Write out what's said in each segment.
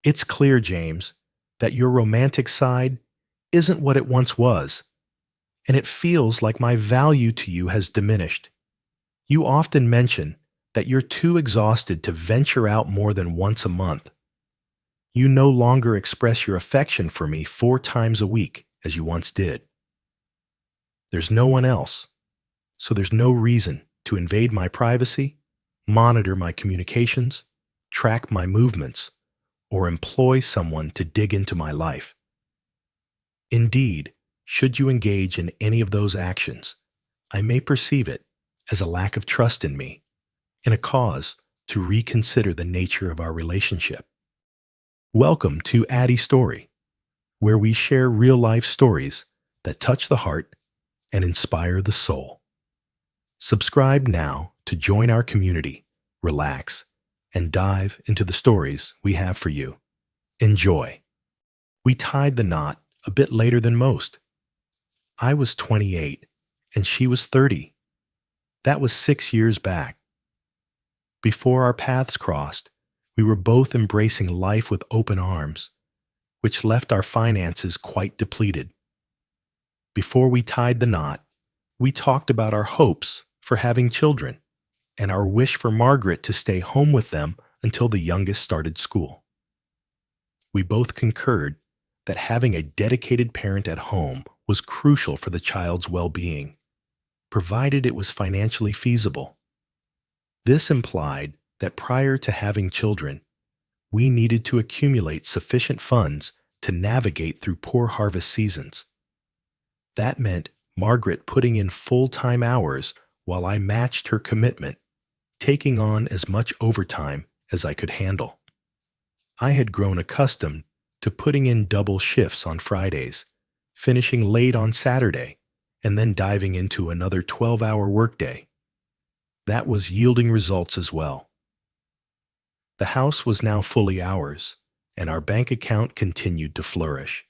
It's clear, James, that your romantic side isn't what it once was, and it feels like my value to you has diminished. You often mention that you're too exhausted to venture out more than once a month. You no longer express your affection for me 4 times a week as you once did. There's no one else, so there's no reason to invade my privacy, monitor my communications, track my movements, or employ someone to dig into my life. Indeed, should you engage in any of those actions, I may perceive it as a lack of trust in me and a cause to reconsider the nature of our relationship. Welcome to Addy Story, where we share real-life stories that touch the heart and inspire the soul. Subscribe now to join our community, relax, and dive into the stories we have for you. Enjoy. We tied the knot a bit later than most. I was 28 and she was 30. That was 6 years back. Before our paths crossed, we were both embracing life with open arms, which left our finances quite depleted. Before we tied the knot, we talked about our hopes for having children and our wish for Margaret to stay home with them until the youngest started school. We both concurred that having a dedicated parent at home was crucial for the child's well-being, provided it was financially feasible. This implied that prior to having children, we needed to accumulate sufficient funds to navigate through poor harvest seasons. That meant Margaret putting in full-time hours while I matched her commitment, taking on as much overtime as I could handle. I had grown accustomed to putting in double shifts on Fridays, finishing late on Saturday, and then diving into another 12-hour workday. That was yielding results as well. The house was now fully ours, and our bank account continued to flourish.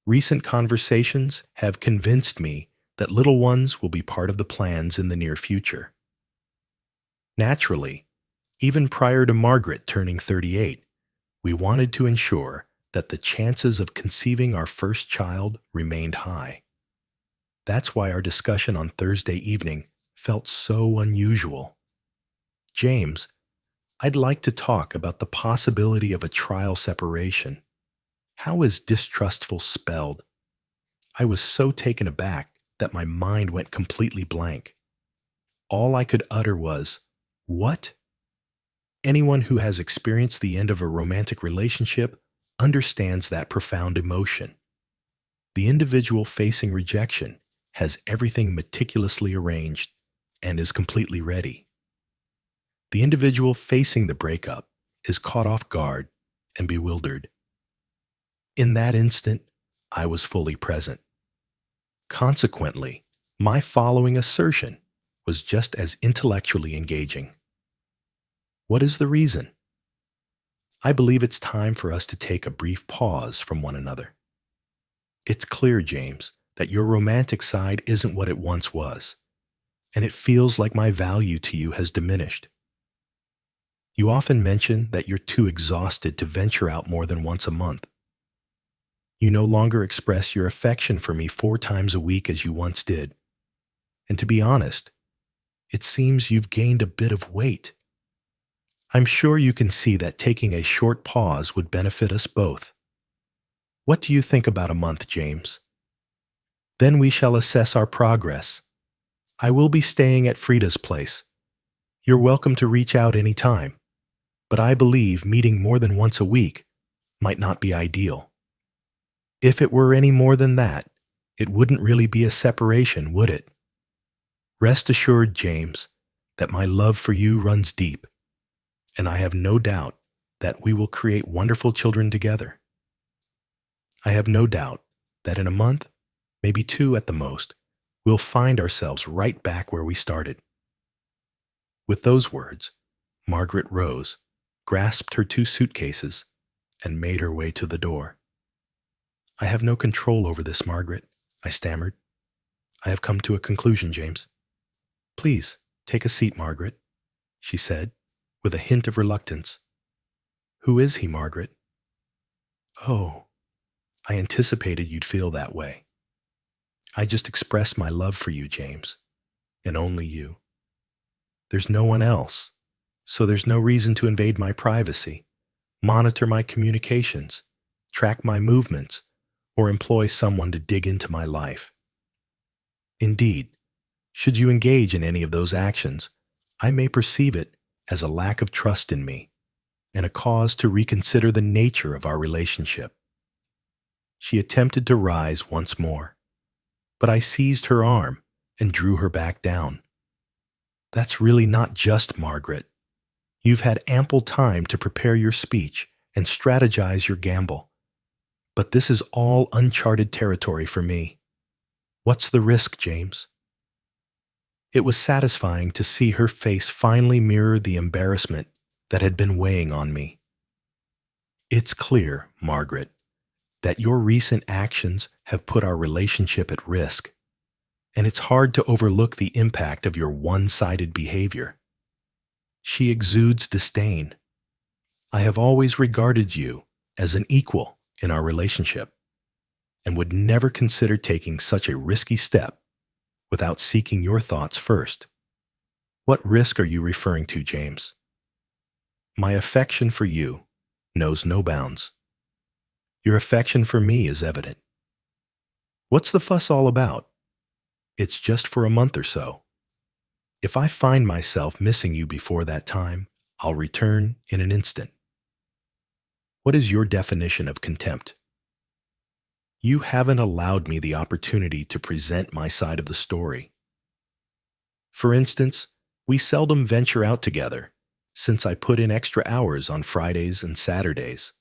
Recent conversations have convinced me that little ones will be part of the plans in the near future. Naturally, even prior to Margaret turning 38, we wanted to ensure that the chances of conceiving our first child remained high. That's why our discussion on Thursday evening felt so unusual. James, I'd like to talk about the possibility of a trial separation. How is distrustful spelled? I was so taken aback that my mind went completely blank. All I could utter was, "What?" Anyone who has experienced the end of a romantic relationship understands that profound emotion. The individual facing rejection has everything meticulously arranged and is completely ready. The individual facing the breakup is caught off guard and bewildered. In that instant, I was fully present. Consequently, my following assertion was just as intellectually engaging. What is the reason? I believe it's time for us to take a brief pause from one another. It's clear, James, that your romantic side isn't what it once was, and it feels like my value to you has diminished. You often mention that you're too exhausted to venture out more than once a month. You no longer express your affection for me 4 times a week as you once did. And to be honest, it seems you've gained a bit of weight. I'm sure you can see that taking a short pause would benefit us both. What do you think about a month, James? Then we shall assess our progress. I will be staying at Frida's place. You're welcome to reach out any time, but I believe meeting more than once a week might not be ideal. If it were any more than that, it wouldn't really be a separation, would it? Rest assured, James, that my love for you runs deep, and I have no doubt that we will create wonderful children together. I have no doubt that in a month, maybe 2 at the most, we'll find ourselves right back where we started. With those words, Margaret rose, grasped her 2 suitcases, and made her way to the door. I have no control over this, Margaret, I stammered. I have come to a conclusion, James. Please, take a seat, Margaret, she said, with a hint of reluctance. Who is he, Margaret? Oh, I anticipated you'd feel that way. I just expressed my love for you, James, and only you. There's no one else, so there's no reason to invade my privacy, monitor my communications, track my movements, or employ someone to dig into my life. Indeed, should you engage in any of those actions, I may perceive it as a lack of trust in me and a cause to reconsider the nature of our relationship. She attempted to rise once more, but I seized her arm and drew her back down. That's really not just, Margaret. You've had ample time to prepare your speech and strategize your gamble. But this is all uncharted territory for me. What's the risk, James? It was satisfying to see her face finally mirror the embarrassment that had been weighing on me. It's clear, Margaret, that your recent actions have put our relationship at risk, and it's hard to overlook the impact of your one-sided behavior. She exudes disdain. I have always regarded you as an equal in our relationship and would never consider taking such a risky step without seeking your thoughts first. What risk are you referring to, James? My affection for you knows no bounds. Your affection for me is evident. What's the fuss all about? It's just for a month or so. If I find myself missing you before that time, I'll return in an instant. What is your definition of contempt? You haven't allowed me the opportunity to present my side of the story. For instance, we seldom venture out together, since I put in extra hours on Fridays and Saturdays.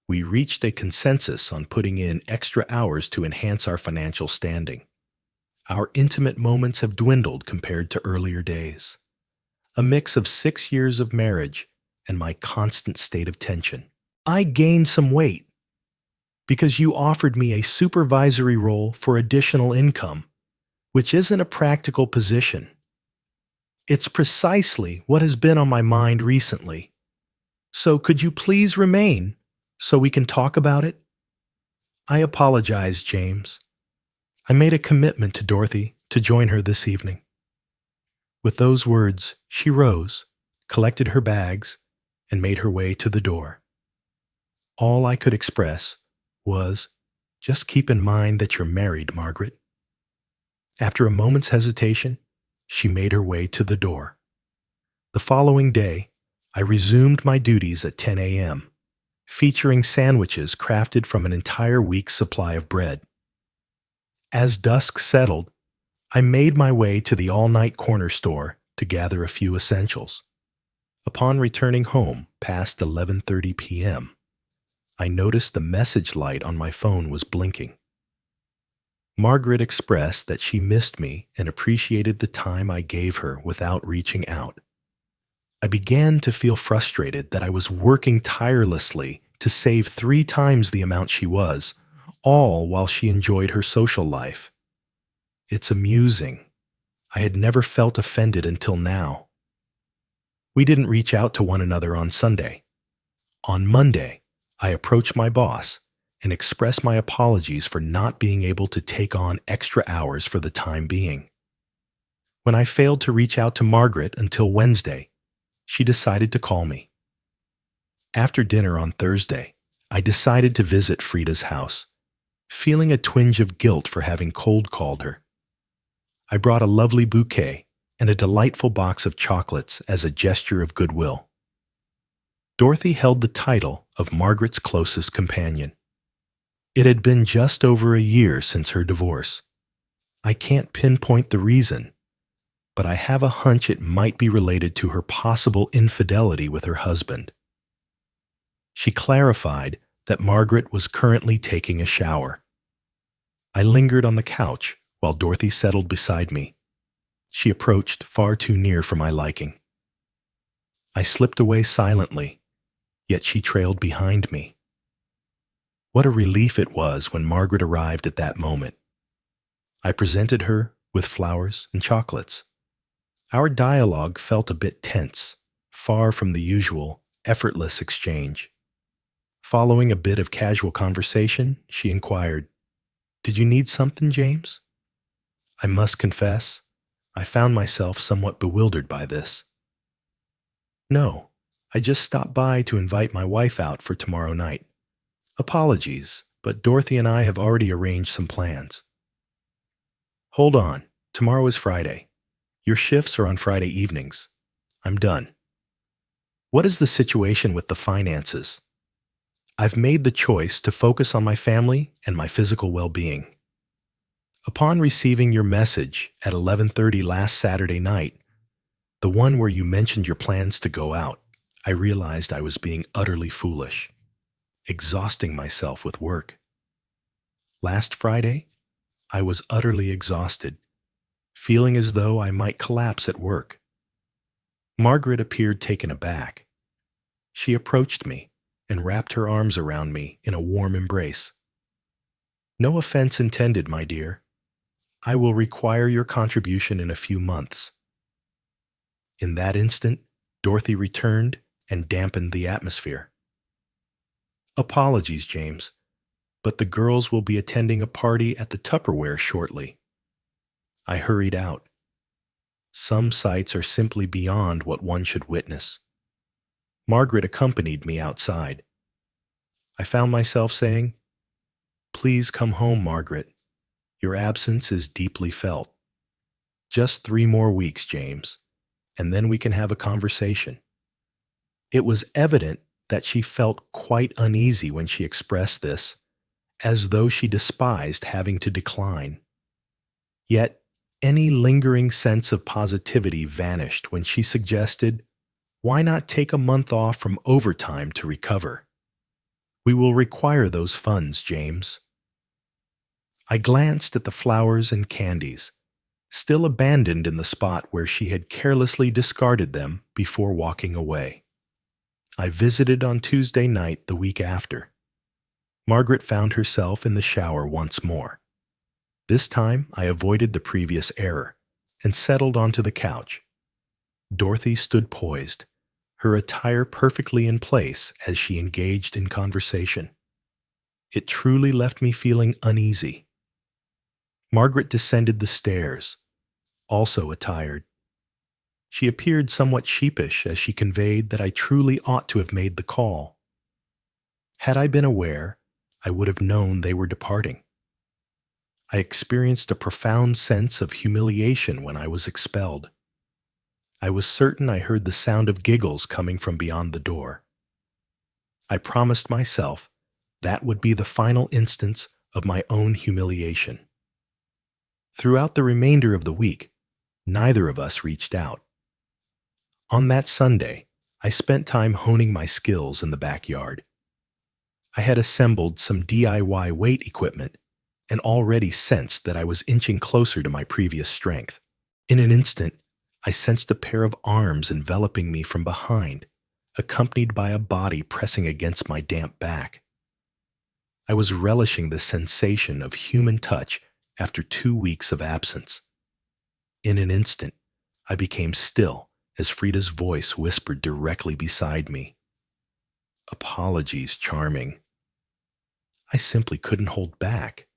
We reached a consensus on putting in extra hours to enhance our financial standing. Our intimate moments have dwindled compared to earlier days. A mix of 6 years of marriage and my constant state of tension. I gained some weight because you offered me a supervisory role for additional income, which isn't a practical position. It's precisely what has been on my mind recently. So could you please remain so we can talk about it? I apologize, James. I made a commitment to Dorothy to join her this evening. With those words, she rose, collected her bags, and made her way to the door. All I could express was, just keep in mind that you're married, Margaret. After a moment's hesitation, she made her way to the door. The following day, I resumed my duties at 10 a.m., featuring sandwiches crafted from an entire week's supply of bread. As dusk settled, I made my way to the all-night corner store to gather a few essentials. Upon returning home past 11:30 p.m., I noticed the message light on my phone was blinking. Margaret expressed that she missed me and appreciated the time I gave her without reaching out. I began to feel frustrated that I was working tirelessly to save 3 times the amount she was, all while she enjoyed her social life. It's amusing. I had never felt offended until now. We didn't reach out to one another on Sunday. On Monday, I approached my boss and expressed my apologies for not being able to take on extra hours for the time being. When I failed to reach out to Margaret until Wednesday, she decided to call me. After dinner on Thursday, I decided to visit Frida's house, feeling a twinge of guilt for having cold called her. I brought a lovely bouquet and a delightful box of chocolates as a gesture of goodwill. Dorothy held the title of Margaret's closest companion. It had been just over a year since her divorce. I can't pinpoint the reason, but I have a hunch it might be related to her possible infidelity with her husband. She clarified that Margaret was currently taking a shower. I lingered on the couch while Dorothy settled beside me. She approached far too near for my liking. I slipped away silently, yet she trailed behind me. What a relief it was when Margaret arrived at that moment. I presented her with flowers and chocolates. Our dialogue felt a bit tense, far from the usual effortless exchange. Following a bit of casual conversation, she inquired, "Did you need something, James?" I must confess, I found myself somewhat bewildered by this. "No, I just stopped by to invite my wife out for tomorrow night. Apologies, but Dorothy and I have already arranged some plans." "Hold on, tomorrow is Friday. Your shifts are on Friday evenings. I'm done. What is the situation with the finances? I've made the choice to focus on my family and my physical well-being. Upon receiving your message at 11:30 last Saturday night, the one where you mentioned your plans to go out, I realized I was being utterly foolish, exhausting myself with work. Last Friday, I was utterly exhausted, feeling as though I might collapse at work. Margaret appeared taken aback. She approached me and wrapped her arms around me in a warm embrace. "No offense intended, my dear. I will require your contribution in a few months." In that instant, Dorothy returned and dampened the atmosphere. "Apologies, James, but the girls will be attending a party at the Tupperware shortly." I hurried out. Some sights are simply beyond what one should witness. Margaret accompanied me outside. I found myself saying, "Please come home, Margaret. Your absence is deeply felt. Just 3 more weeks, James, and then we can have a conversation." It was evident that she felt quite uneasy when she expressed this, as though she despised having to decline. Yet, any lingering sense of positivity vanished when she suggested, "Why not take a month off from overtime to recover? We will require those funds, James." I glanced at the flowers and candies, still abandoned in the spot where she had carelessly discarded them before walking away. I visited on Tuesday night the week after. Margaret found herself in the shower once more. This time I avoided the previous error and settled onto the couch. Dorothy stood poised, her attire perfectly in place as she engaged in conversation. It truly left me feeling uneasy. Margaret descended the stairs, also attired. She appeared somewhat sheepish as she conveyed that I truly ought to have made the call. Had I been aware, I would have known they were departing. I experienced a profound sense of humiliation when I was expelled. I was certain I heard the sound of giggles coming from beyond the door. I promised myself that would be the final instance of my own humiliation. Throughout the remainder of the week, neither of us reached out. On that Sunday, I spent time honing my skills in the backyard. I had assembled some DIY weight equipment and already sensed that I was inching closer to my previous strength. In an instant, I sensed a pair of arms enveloping me from behind, accompanied by a body pressing against my damp back. I was relishing the sensation of human touch after 2 weeks of absence. In an instant, I became still as Frida's voice whispered directly beside me, "Apologies, charming." I simply couldn't hold back.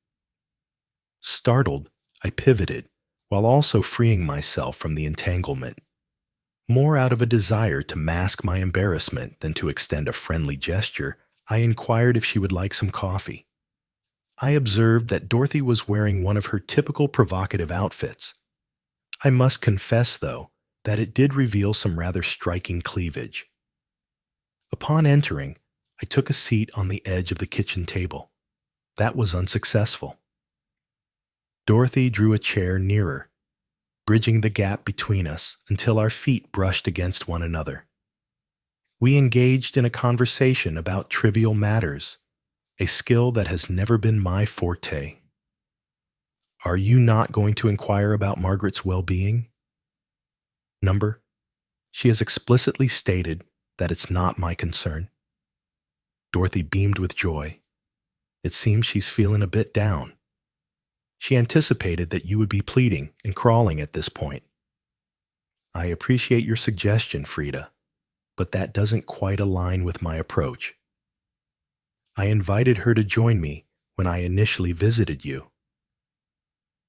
Startled, I pivoted, while also freeing myself from the entanglement, more out of a desire to mask my embarrassment than to extend a friendly gesture. I inquired if she would like some coffee. I observed that Dorothy was wearing one of her typical provocative outfits. I must confess, though, that it did reveal some rather striking cleavage. Upon entering, I took a seat on the edge of the kitchen table. That was unsuccessful. Dorothy drew a chair nearer, bridging the gap between us until our feet brushed against one another. We engaged in a conversation about trivial matters, a skill that has never been my forte. "Are you not going to inquire about Margaret's well-being?" "Number, she has explicitly stated that it's not my concern." Dorothy beamed with joy. "It seems she's feeling a bit down. She anticipated that you would be pleading and crawling at this point." "I appreciate your suggestion, Frida, but that doesn't quite align with my approach. I invited her to join me when I initially visited you.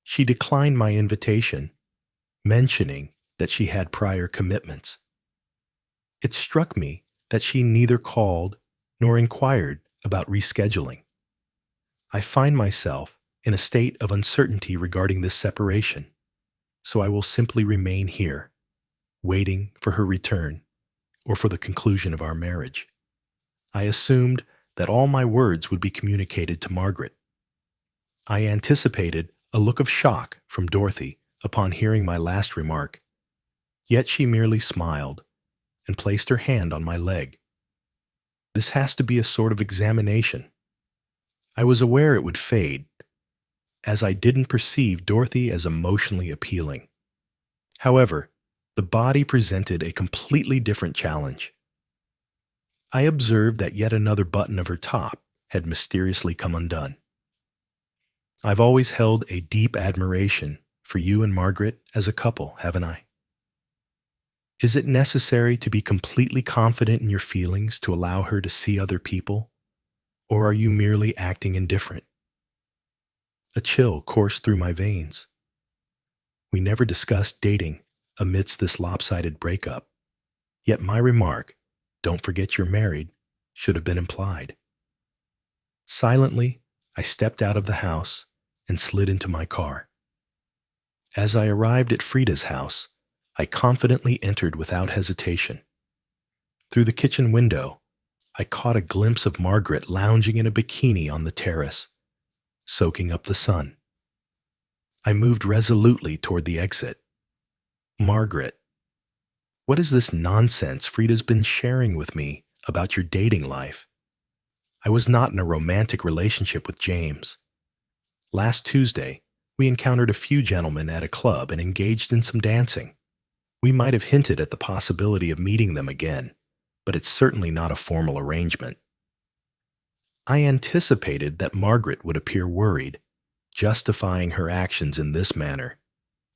She declined my invitation, mentioning that she had prior commitments. It struck me that she neither called nor inquired about rescheduling. I find myself in a state of uncertainty regarding this separation, so I will simply remain here, waiting for her return or for the conclusion of our marriage. I assumed that all my words would be communicated to Margaret. I anticipated a look of shock from Dorothy upon hearing my last remark, yet she merely smiled and placed her hand on my leg. This has to be a sort of examination. I was aware it would fade, as I didn't perceive Dorothy as emotionally appealing. However, the body presented a completely different challenge. I observed that yet another button of her top had mysteriously come undone. I've always held a deep admiration for you and Margaret as a couple, haven't I? Is it necessary to be completely confident in your feelings to allow her to see other people, or are you merely acting indifferent? A chill coursed through my veins. We never discussed dating amidst this lopsided breakup, yet my remark, "Don't forget you're married," should have been implied. Silently, I stepped out of the house and slid into my car. As I arrived at Frida's house, I confidently entered without hesitation. Through the kitchen window, I caught a glimpse of Margaret lounging in a bikini on the terrace, soaking up the sun. I moved resolutely toward the exit. Margaret, what is this nonsense Frida's been sharing with me about your dating life? I was not in a romantic relationship with James. Last Tuesday, we encountered a few gentlemen at a club and engaged in some dancing. We might have hinted at the possibility of meeting them again, but it's certainly not a formal arrangement. I anticipated that Margaret would appear worried, justifying her actions in this manner,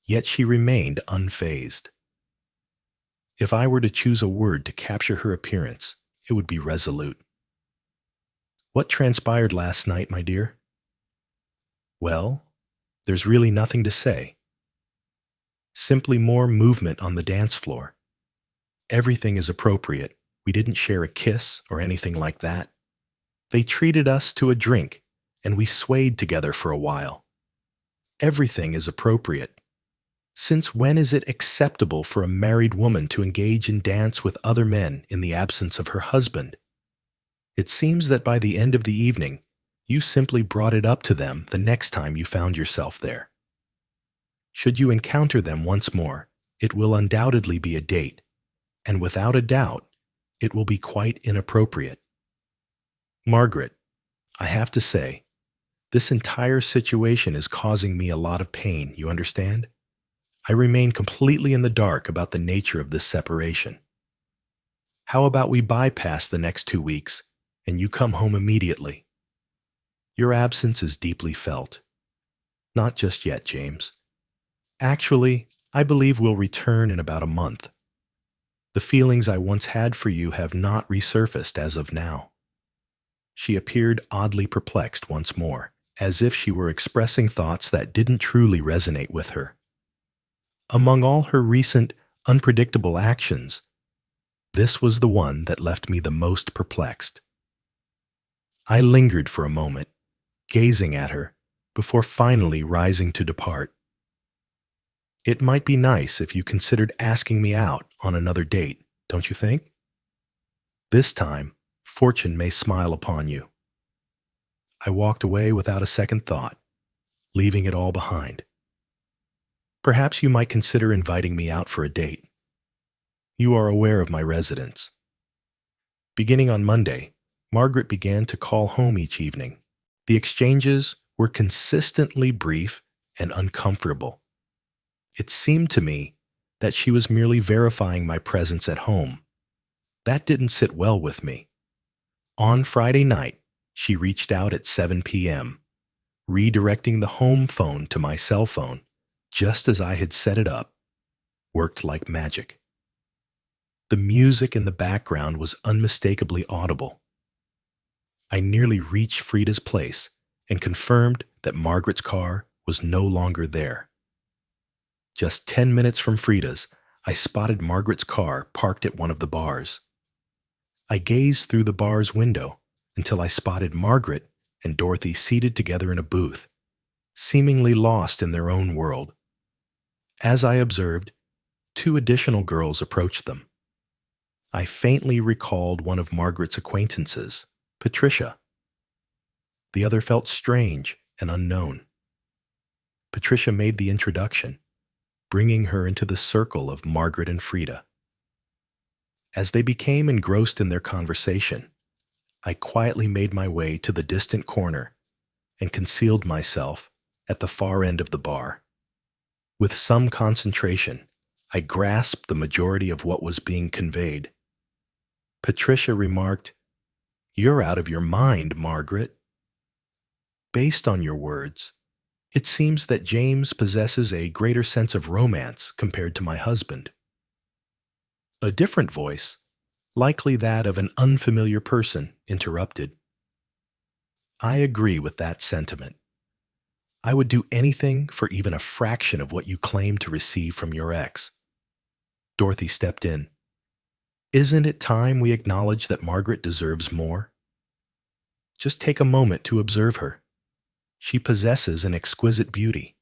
yet she remained unfazed. If I were to choose a word to capture her appearance, it would be resolute. What transpired last night, my dear? Well, there's really nothing to say. Simply more movement on the dance floor. Everything is appropriate. We didn't share a kiss or anything like that. They treated us to a drink, and we swayed together for a while. Everything is appropriate. Since when is it acceptable for a married woman to engage in dance with other men in the absence of her husband? It seems that by the end of the evening, you simply brought it up to them the next time you found yourself there. Should you encounter them once more, it will undoubtedly be a date, and without a doubt, it will be quite inappropriate. Margaret, I have to say, this entire situation is causing me a lot of pain, you understand? I remain completely in the dark about the nature of this separation. How about we bypass the next 2 weeks, and you come home immediately? Your absence is deeply felt. Not just yet, James. Actually, I believe we'll return in about a month. The feelings I once had for you have not resurfaced as of now. She appeared oddly perplexed once more, as if she were expressing thoughts that didn't truly resonate with her. Among all her recent, unpredictable actions, this was the one that left me the most perplexed. I lingered for a moment, gazing at her, before finally rising to depart. It might be nice if you considered asking me out on another date, don't you think? This time, fortune may smile upon you. I walked away without a second thought, leaving it all behind. Perhaps you might consider inviting me out for a date. You are aware of my residence. Beginning on Monday, Margaret began to call home each evening. The exchanges were consistently brief and uncomfortable. It seemed to me that she was merely verifying my presence at home. That didn't sit well with me. On Friday night, she reached out at 7 p.m., redirecting the home phone to my cell phone, just as I had set it up. Worked like magic. The music in the background was unmistakably audible. I nearly reached Frida's place and confirmed that Margaret's car was no longer there. Just 10 minutes from Frida's, I spotted Margaret's car parked at one of the bars. I gazed through the bar's window until I spotted Margaret and Dorothy seated together in a booth, seemingly lost in their own world. As I observed, two additional girls approached them. I faintly recalled one of Margaret's acquaintances, Patricia. The other felt strange and unknown. Patricia made the introduction, bringing her into the circle of Margaret and Frida. As they became engrossed in their conversation, I quietly made my way to the distant corner and concealed myself at the far end of the bar. With some concentration, I grasped the majority of what was being conveyed. Patricia remarked, "You're out of your mind, Margaret. Based on your words, it seems that James possesses a greater sense of romance compared to my husband." A different voice, likely that of an unfamiliar person, interrupted. "I agree with that sentiment. I would do anything for even a fraction of what you claim to receive from your ex." Dorothy stepped in. "Isn't it time we acknowledge that Margaret deserves more? Just take a moment to observe her. She possesses an exquisite beauty."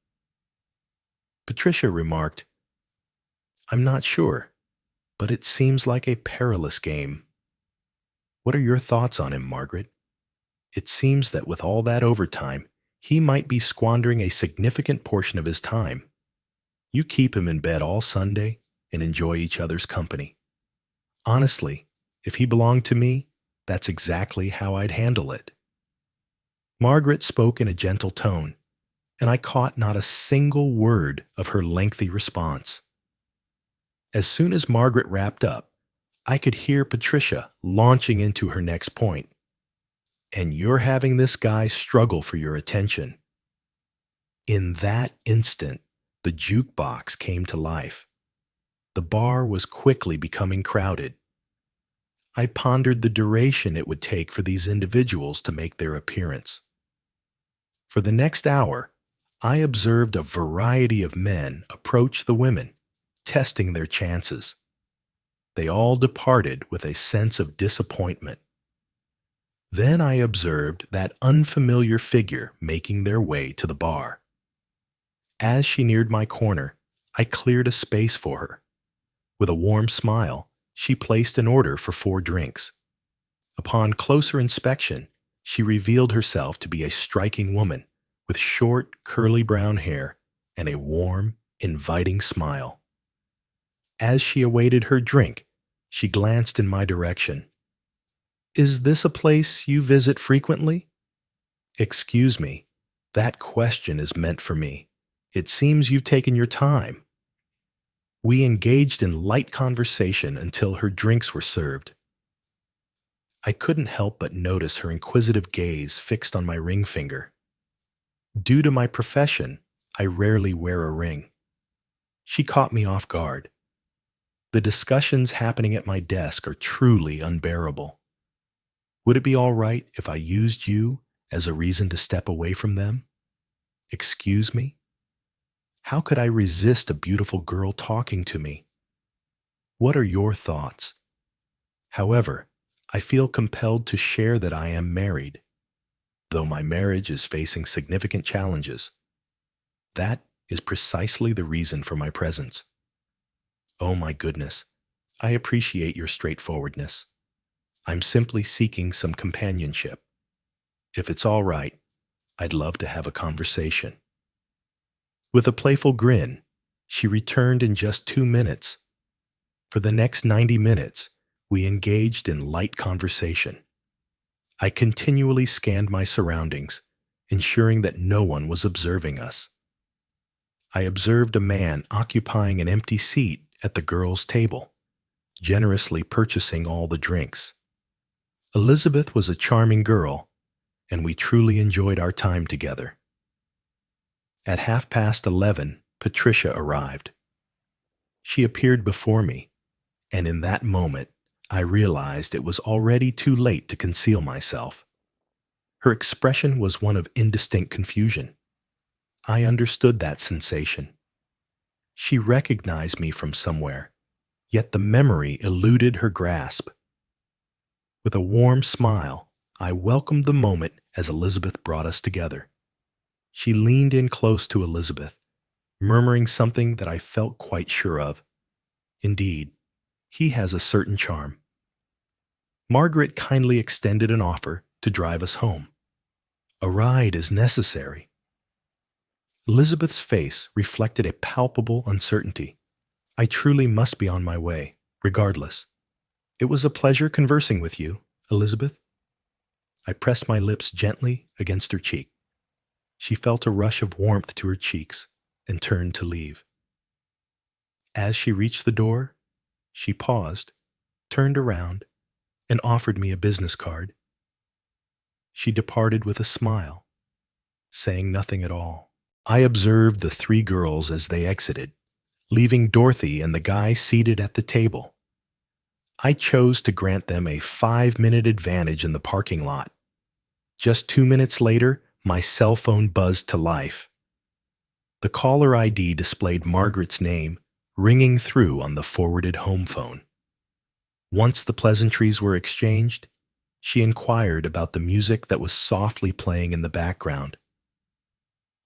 Patricia remarked, "I'm not sure, but it seems like a perilous game. What are your thoughts on him, Margaret? It seems that with all that overtime, he might be squandering a significant portion of his time. You keep him in bed all Sunday and enjoy each other's company. Honestly, if he belonged to me, that's exactly how I'd handle it." Margaret spoke in a gentle tone, and I caught not a single word of her lengthy response. As soon as Margaret wrapped up, I could hear Patricia launching into her next point. "And you're having this guy struggle for your attention." In that instant, the jukebox came to life. The bar was quickly becoming crowded. I pondered the duration it would take for these individuals to make their appearance. For the next hour, I observed a variety of men approach the women, testing their chances. They all departed with a sense of disappointment. Then I observed that unfamiliar figure making their way to the bar. As she neared my corner, I cleared a space for her. With a warm smile, she placed an order for 4 drinks. Upon closer inspection, she revealed herself to be a striking woman with short, curly brown hair and a warm, inviting smile. As she awaited her drink, she glanced in my direction. "Is this a place you visit frequently?" "Excuse me, that question is meant for me. It seems you've taken your time." We engaged in light conversation until her drinks were served. I couldn't help but notice her inquisitive gaze fixed on my ring finger. Due to my profession, I rarely wear a ring. She caught me off guard. The discussions happening at my desk are truly unbearable. Would it be all right if I used you as a reason to step away from them? Excuse me? How could I resist a beautiful girl talking to me? What are your thoughts? However, I feel compelled to share that I am married, though my marriage is facing significant challenges. That is precisely the reason for my presence. Oh my goodness, I appreciate your straightforwardness. I'm simply seeking some companionship. If it's all right, I'd love to have a conversation. With a playful grin, she returned in just 2 minutes. For the next 90 minutes, we engaged in light conversation. I continually scanned my surroundings, ensuring that no one was observing us. I observed a man occupying an empty seat at the girls' table, generously purchasing all the drinks. Elizabeth was a charming girl, and we truly enjoyed our time together. At 11:30, Patricia arrived. She appeared before me, And in that moment, I realized it was already too late to conceal myself. Her expression was one of indistinct confusion. I understood that sensation. She recognized me from somewhere, yet the memory eluded her grasp. With a warm smile, I welcomed the moment as Elizabeth brought us together. She leaned in close to Elizabeth, murmuring something that I felt quite sure of. Indeed, he has a certain charm. Margaret kindly extended an offer to drive us home. A ride is necessary. Elizabeth's face reflected a palpable uncertainty. I truly must be on my way, regardless. It was a pleasure conversing with you, Elizabeth. I pressed my lips gently against her cheek. She felt a rush of warmth to her cheeks and turned to leave. As she reached the door, she paused, turned around, and offered me a business card. She departed with a smile, saying nothing at all. I observed the three girls as they exited, leaving Dorothy and the guy seated at the table. I chose to grant them a 5-minute advantage in the parking lot. Just 2 minutes later, my cell phone buzzed to life. The caller ID displayed Margaret's name, ringing through on the forwarded home phone. Once the pleasantries were exchanged, she inquired about the music that was softly playing in the background.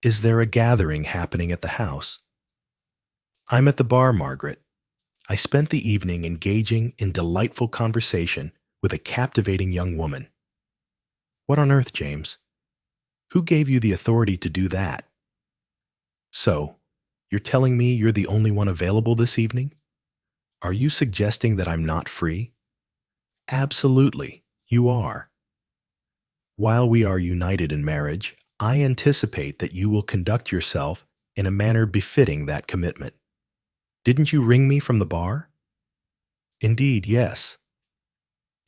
Is there a gathering happening at the house? I'm at the bar, Margaret. I spent the evening engaging in delightful conversation with a captivating young woman. What on earth, James? Who gave you the authority to do that? So, you're telling me you're the only one available this evening? Are you suggesting that I'm not free? Absolutely, you are. While we are united in marriage, I anticipate that you will conduct yourself in a manner befitting that commitment. Didn't you ring me from the bar? Indeed, yes.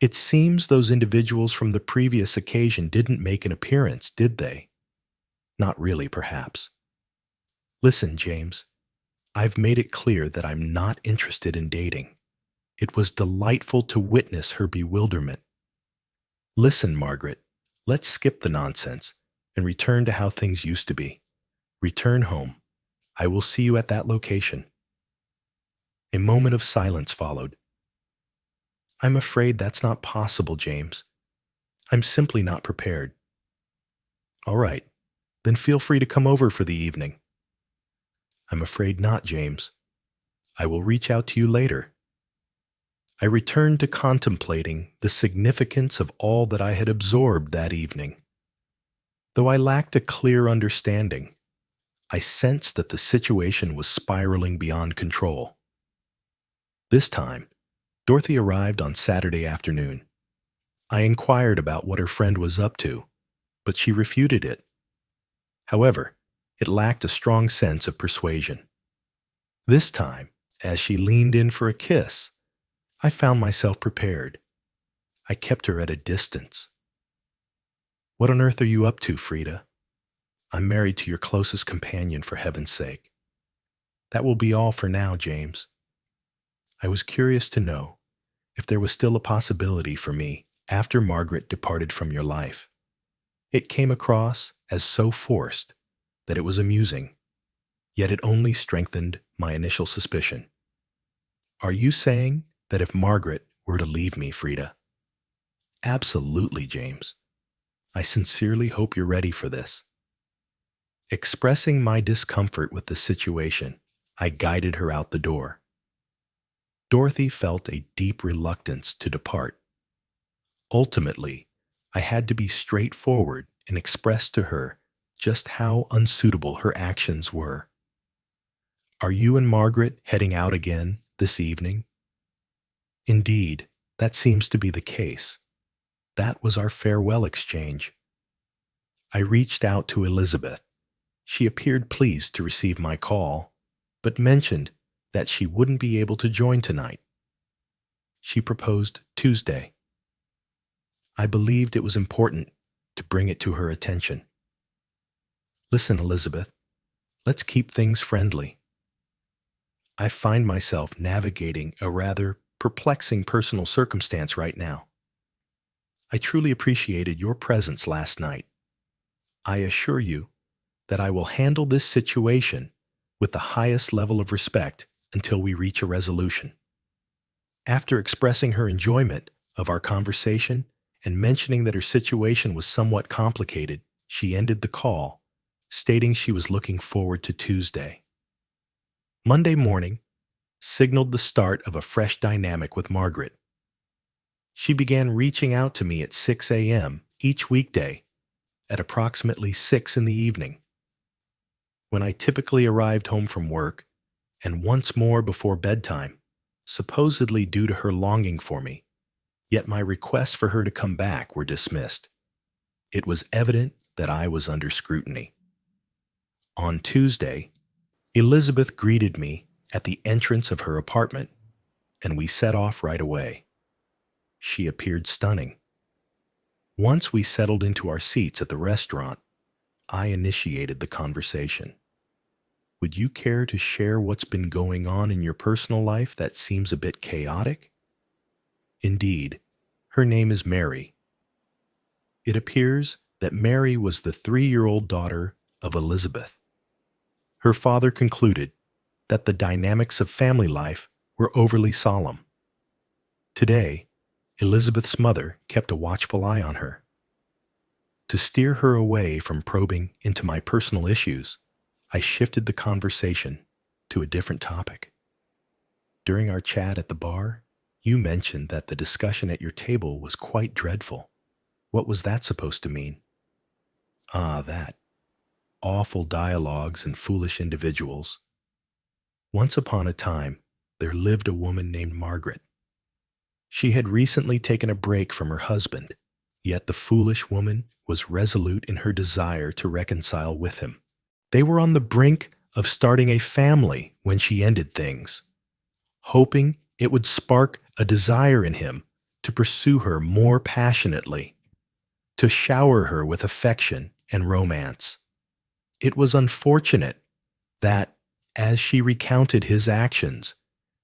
It seems those individuals from the previous occasion didn't make an appearance, did they? Not really, perhaps. Listen, James, I've made it clear that I'm not interested in dating. It was delightful to witness her bewilderment. Listen, Margaret, let's skip the nonsense and return to how things used to be. Return home. I will see you at that location. A moment of silence followed. I'm afraid that's not possible, James. I'm simply not prepared. All right, then feel free to come over for the evening. I'm afraid not, James. I will reach out to you later. I returned to contemplating the significance of all that I had absorbed that evening. Though I lacked a clear understanding, I sensed that the situation was spiraling beyond control. This time, Dorothy arrived on Saturday afternoon. I inquired about what her friend was up to, but she refuted it. However, it lacked a strong sense of persuasion. This time, as she leaned in for a kiss, I found myself prepared. I kept her at a distance. What on earth are you up to, Frida? I'm married to your closest companion, for heaven's sake. That will be all for now, James. I was curious to know if there was still a possibility for me after Margaret departed from your life. It came across as so forced that it was amusing, yet it only strengthened my initial suspicion. Are you saying that if Margaret were to leave me, Frida? Absolutely, James. I sincerely hope you're ready for this. Expressing my discomfort with the situation, I guided her out the door. Dorothy felt a deep reluctance to depart. Ultimately, I had to be straightforward and express to her just how unsuitable her actions were. Are you and Margaret heading out again this evening? Indeed, that seems to be the case. That was our farewell exchange. I reached out to Elizabeth. She appeared pleased to receive my call, but mentioned that she wouldn't be able to join tonight. She proposed Tuesday. I believed it was important to bring it to her attention. Listen, Elizabeth, let's keep things friendly. I find myself navigating a rather perplexing personal circumstance right now. I truly appreciated your presence last night. I assure you that I will handle this situation with the highest level of respect until we reach a resolution. After expressing her enjoyment of our conversation and mentioning that her situation was somewhat complicated, she ended the call, stating she was looking forward to Tuesday. Monday morning signaled the start of a fresh dynamic with Margaret. She began reaching out to me at 6 a.m. each weekday at approximately 6 in the evening, when I typically arrived home from work, and once more before bedtime, supposedly due to her longing for me, yet my requests for her to come back were dismissed. It was evident that I was under scrutiny. On Tuesday, Elizabeth greeted me at the entrance of her apartment, and we set off right away. She appeared stunning. Once we settled into our seats at the restaurant, I initiated the conversation. Would you care to share what's been going on in your personal life that seems a bit chaotic? Indeed, her name is Mary. It appears that Mary was the 3-year-old daughter of Elizabeth. Her father concluded that the dynamics of family life were overly solemn. Today, Elizabeth's mother kept a watchful eye on her. To steer her away from probing into my personal issues, I shifted the conversation to a different topic. During our chat at the bar, you mentioned that the discussion at your table was quite dreadful. What was that supposed to mean? Ah, that. Awful dialogues and foolish individuals. Once upon a time, there lived a woman named Margaret. She had recently taken a break from her husband, yet the foolish woman was resolute in her desire to reconcile with him. They were on the brink of starting a family when she ended things, hoping it would spark a desire in him to pursue her more passionately, to shower her with affection and romance. It was unfortunate that, as she recounted his actions,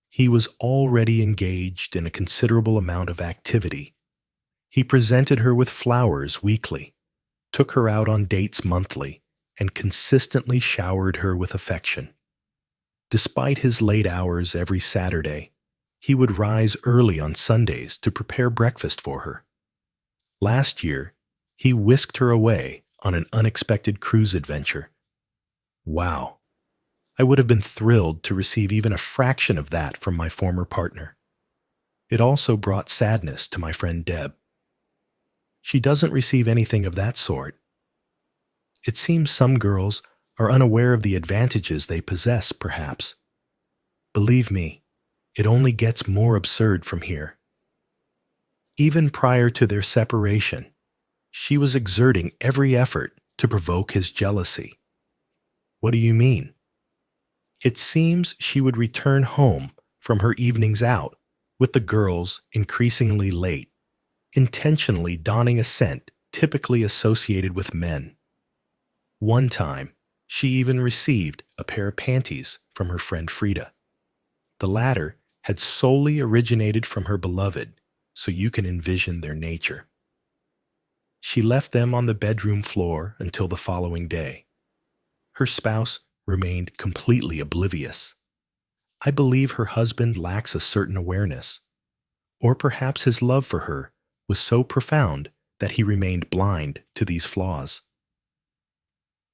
he was already engaged in a considerable amount of activity. He presented her with flowers weekly, took her out on dates monthly, and consistently showered her with affection. Despite his late hours every Saturday, he would rise early on Sundays to prepare breakfast for her. Last year, he whisked her away on an unexpected cruise adventure. Wow! I would have been thrilled to receive even a fraction of that from my former partner. It also brought sadness to my friend Deb. She doesn't receive anything of that sort. It seems some girls are unaware of the advantages they possess, perhaps. Believe me, it only gets more absurd from here. Even prior to their separation, she was exerting every effort to provoke his jealousy. What do you mean? It seems she would return home from her evenings out with the girls increasingly late, intentionally donning a scent typically associated with men. One time, she even received a pair of panties from her friend Frida. The latter had solely originated from her beloved, so you can envision their nature. She left them on the bedroom floor until the following day. Her spouse remained completely oblivious. I believe her husband lacks a certain awareness, or perhaps his love for her was so profound that he remained blind to these flaws.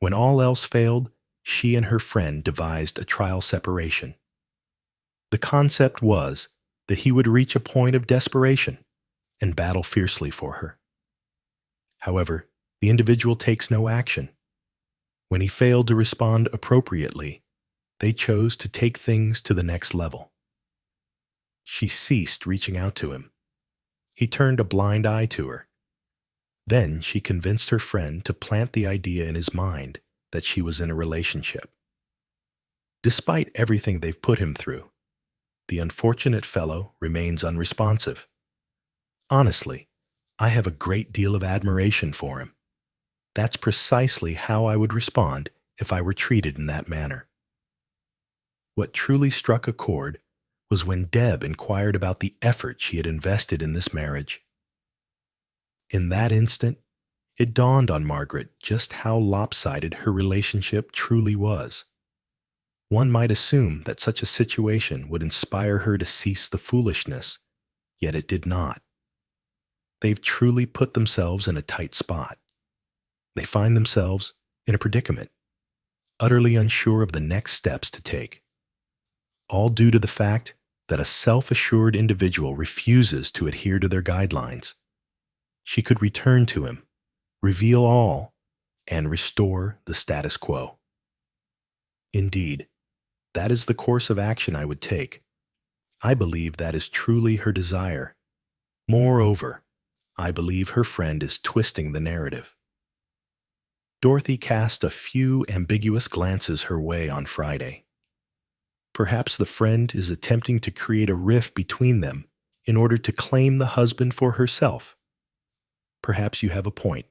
When all else failed, she and her friend devised a trial separation. The concept was that he would reach a point of desperation and battle fiercely for her. However, the individual takes no action. When he failed to respond appropriately, they chose to take things to the next level. She ceased reaching out to him. He turned a blind eye to her. Then she convinced her friend to plant the idea in his mind that she was in a relationship. Despite everything they've put him through, the unfortunate fellow remains unresponsive. Honestly, I have a great deal of admiration for him. That's precisely how I would respond if I were treated in that manner. What truly struck a chord was when Deb inquired about the effort she had invested in this marriage. In that instant, it dawned on Margaret just how lopsided her relationship truly was. One might assume that such a situation would inspire her to cease the foolishness, yet it did not. They've truly put themselves in a tight spot. They find themselves in a predicament, utterly unsure of the next steps to take, all due to the fact that a self-assured individual refuses to adhere to their guidelines. She could return to him, reveal all, and restore the status quo. Indeed, that is the course of action I would take. I believe that is truly her desire. Moreover, I believe her friend is twisting the narrative. Dorothy cast a few ambiguous glances her way on Friday. Perhaps the friend is attempting to create a rift between them in order to claim the husband for herself. Perhaps you have a point.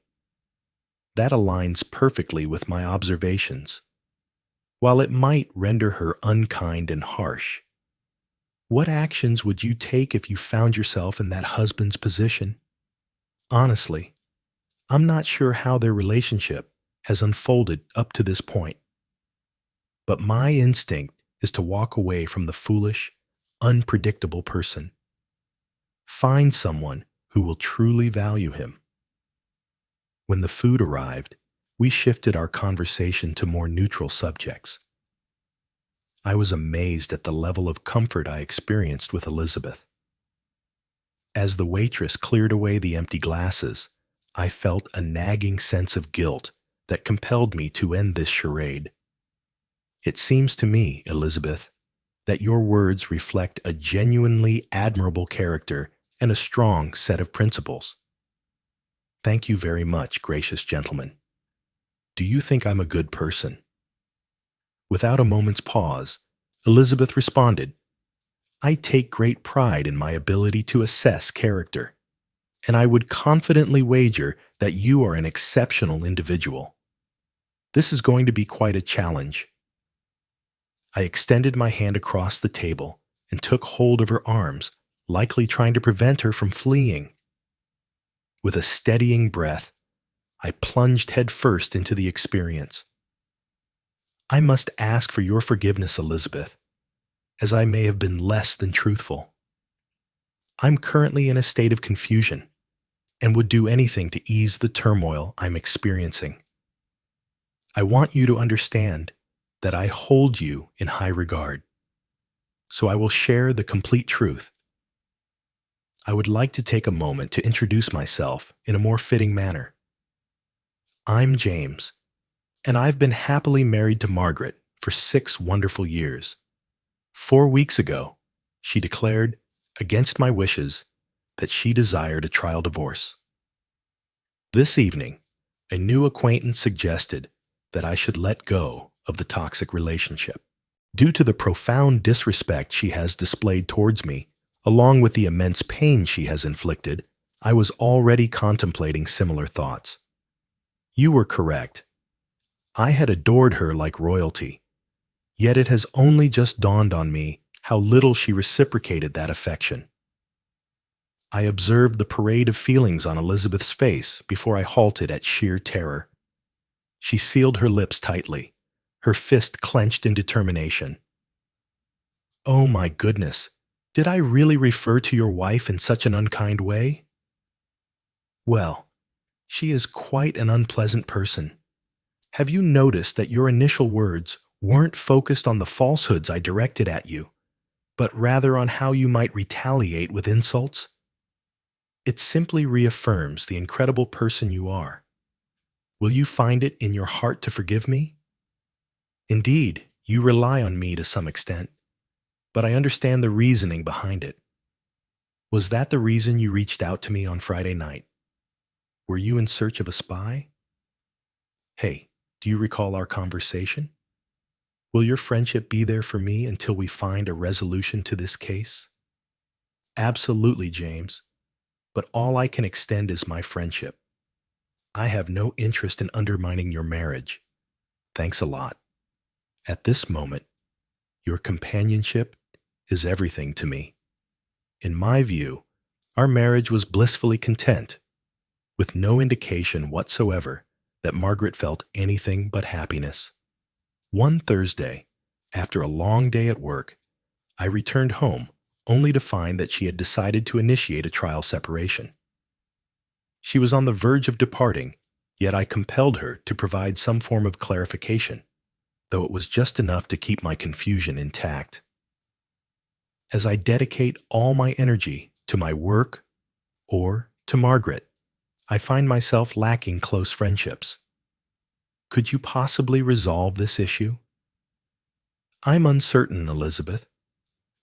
That aligns perfectly with my observations. While it might render her unkind and harsh, what actions would you take if you found yourself in that husband's position? Honestly, I'm not sure how their relationship has unfolded up to this point. But my instinct is to walk away from the foolish, unpredictable person. Find someone who will truly value him. When the food arrived, we shifted our conversation to more neutral subjects. I was amazed at the level of comfort I experienced with Elizabeth. As the waitress cleared away the empty glasses, I felt a nagging sense of guilt that compelled me to end this charade. It seems to me, Elizabeth, that your words reflect a genuinely admirable character and a strong set of principles. Thank you very much, gracious gentleman. Do you think I'm a good person? Without a moment's pause, Elizabeth responded, I take great pride in my ability to assess character, and I would confidently wager that you are an exceptional individual. This is going to be quite a challenge. I extended my hand across the table and took hold of her arms, likely trying to prevent her from fleeing. With a steadying breath, I plunged headfirst into the experience. I must ask for your forgiveness, Elizabeth, as I may have been less than truthful. I'm currently in a state of confusion and would do anything to ease the turmoil I'm experiencing. I want you to understand that I hold you in high regard, so I will share the complete truth. I would like to take a moment to introduce myself in a more fitting manner. I'm James, and I've been happily married to Margaret for 6 wonderful years. 4 weeks ago, she declared, against my wishes, that she desired a trial divorce. This evening, a new acquaintance suggested that I should let go of the toxic relationship. Due to the profound disrespect she has displayed towards me, along with the immense pain she has inflicted, I was already contemplating similar thoughts. You were correct. I had adored her like royalty, yet it has only just dawned on me how little she reciprocated that affection. I observed the parade of feelings on Elizabeth's face before I halted at sheer terror. She sealed her lips tightly, her fist clenched in determination. Oh my goodness, did I really refer to your wife in such an unkind way? Well, she is quite an unpleasant person. Have you noticed that your initial words weren't focused on the falsehoods I directed at you, but rather on how you might retaliate with insults? It simply reaffirms the incredible person you are. Will you find it in your heart to forgive me? Indeed, you rely on me to some extent, but I understand the reasoning behind it. Was that the reason you reached out to me on Friday night? Were you in search of a spy? Hey, do you recall our conversation? Will your friendship be there for me until we find a resolution to this case? Absolutely, James, but all I can extend is my friendship. I have no interest in undermining your marriage. Thanks a lot. At this moment, your companionship is everything to me. In my view, our marriage was blissfully content, with no indication whatsoever that Margaret felt anything but happiness. One Thursday, after a long day at work, I returned home only to find that she had decided to initiate a trial separation. She was on the verge of departing, yet I compelled her to provide some form of clarification, though it was just enough to keep my confusion intact. As I dedicate all my energy to my work or to Margaret, I find myself lacking close friendships. Could you possibly resolve this issue? I'm uncertain, Elizabeth.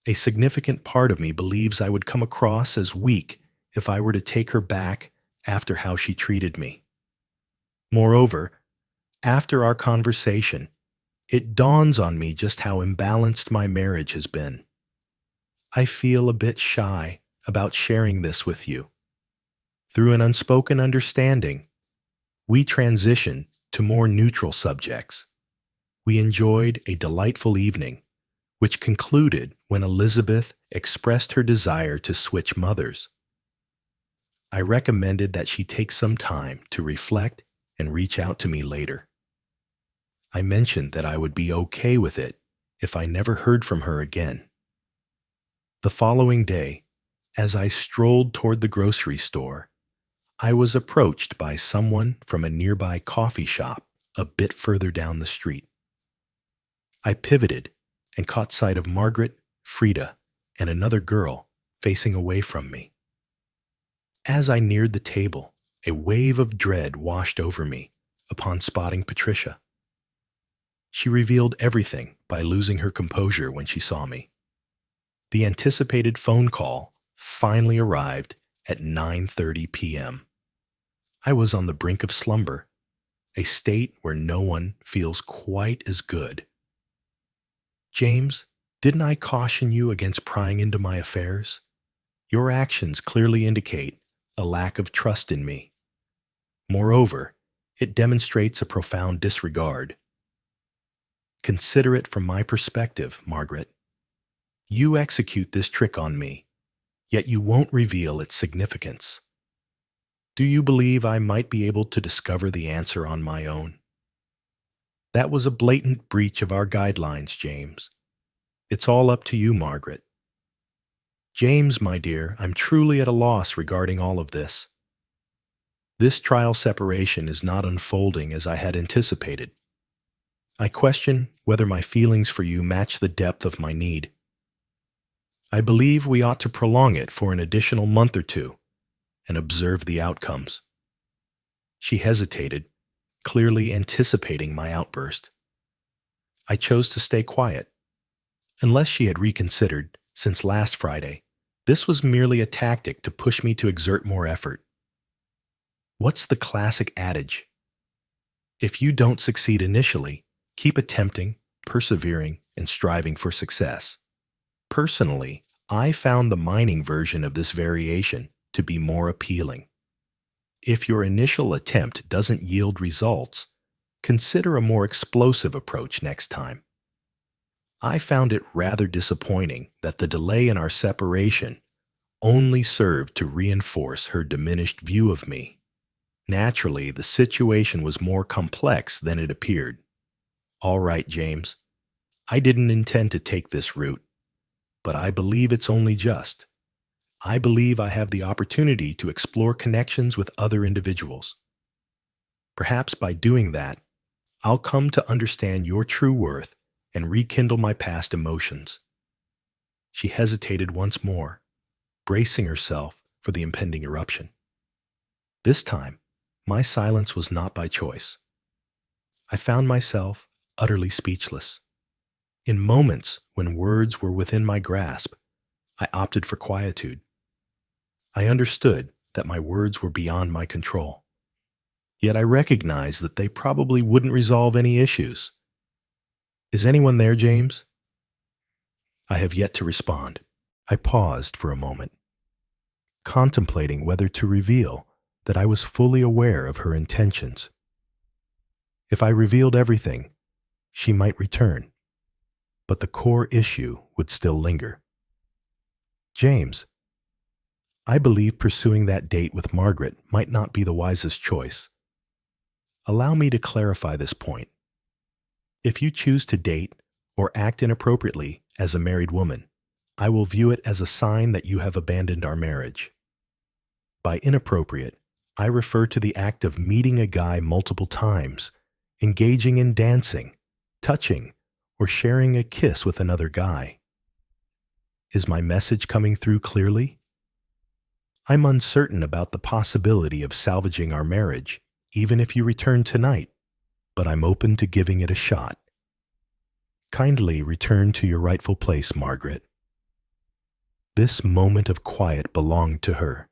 A significant part of me believes I would come across as weak if I were to take her back after how she treated me. Moreover, after our conversation, it dawns on me just how imbalanced my marriage has been. I feel a bit shy about sharing this with you. Through an unspoken understanding, we transitioned to more neutral subjects. We enjoyed a delightful evening, which concluded when Elizabeth expressed her desire to switch mothers. I recommended that she take some time to reflect and reach out to me later. I mentioned that I would be okay with it if I never heard from her again. The following day, as I strolled toward the grocery store, I was approached by someone from a nearby coffee shop a bit further down the street. I pivoted and caught sight of Margaret, Frida, and another girl facing away from me. As I neared the table, a wave of dread washed over me upon spotting Patricia. She revealed everything by losing her composure when she saw me. The anticipated phone call finally arrived at 9:30 p.m. I was on the brink of slumber, a state where no one feels quite as good. James, didn't I caution you against prying into my affairs? Your actions clearly indicate a lack of trust in me. Moreover, it demonstrates a profound disregard. Consider it from my perspective, Margaret. You execute this trick on me, yet you won't reveal its significance. Do you believe I might be able to discover the answer on my own? That was a blatant breach of our guidelines, James. It's all up to you, Margaret. James, my dear, I'm truly at a loss regarding all of this. This trial separation is not unfolding as I had anticipated. I question whether my feelings for you match the depth of my need. I believe we ought to prolong it for an additional month or two and observe the outcomes. She hesitated, clearly anticipating my outburst. I chose to stay quiet. Unless she had reconsidered since last Friday, this was merely a tactic to push me to exert more effort. What's the classic adage? If you don't succeed initially, keep attempting, persevering, and striving for success. Personally, I found the mining version of this variation to be more appealing. If your initial attempt doesn't yield results, consider a more explosive approach next time. I found it rather disappointing that the delay in our separation only served to reinforce her diminished view of me. Naturally, the situation was more complex than it appeared. All right, James, I didn't intend to take this route, but I believe it's only just. I believe I have the opportunity to explore connections with other individuals. Perhaps by doing that, I'll come to understand your true worth and rekindle my past emotions. She hesitated once more, bracing herself for the impending eruption. This time, my silence was not by choice. I found myself utterly speechless. In moments when words were within my grasp, I opted for quietude. I understood that my words were beyond my control. Yet I recognized that they probably wouldn't resolve any issues. Is anyone there, James? I have yet to respond. I paused for a moment, contemplating whether to reveal that I was fully aware of her intentions. If I revealed everything, she might return, but the core issue would still linger. James, I believe pursuing that date with Margaret might not be the wisest choice. Allow me to clarify this point. If you choose to date or act inappropriately as a married woman, I will view it as a sign that you have abandoned our marriage. By inappropriate, I refer to the act of meeting a guy multiple times, engaging in dancing, touching, or sharing a kiss with another guy. Is my message coming through clearly? I'm uncertain about the possibility of salvaging our marriage, even if you return tonight, but I'm open to giving it a shot. Kindly return to your rightful place, Margaret. This moment of quiet belonged to her.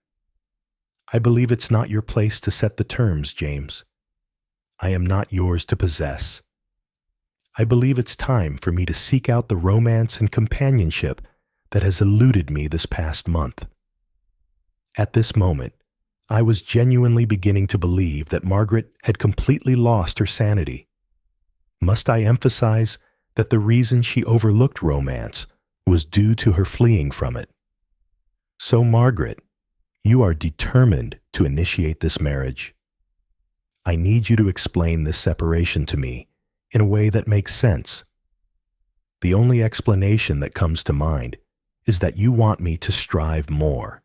I believe it's not your place to set the terms, James. I am not yours to possess. I believe it's time for me to seek out the romance and companionship that has eluded me this past month. At this moment, I was genuinely beginning to believe that Margaret had completely lost her sanity. Must I emphasize that the reason she overlooked romance was due to her fleeing from it? So, Margaret, you are determined to initiate this marriage. I need you to explain this separation to me in a way that makes sense. The only explanation that comes to mind is that you want me to strive more,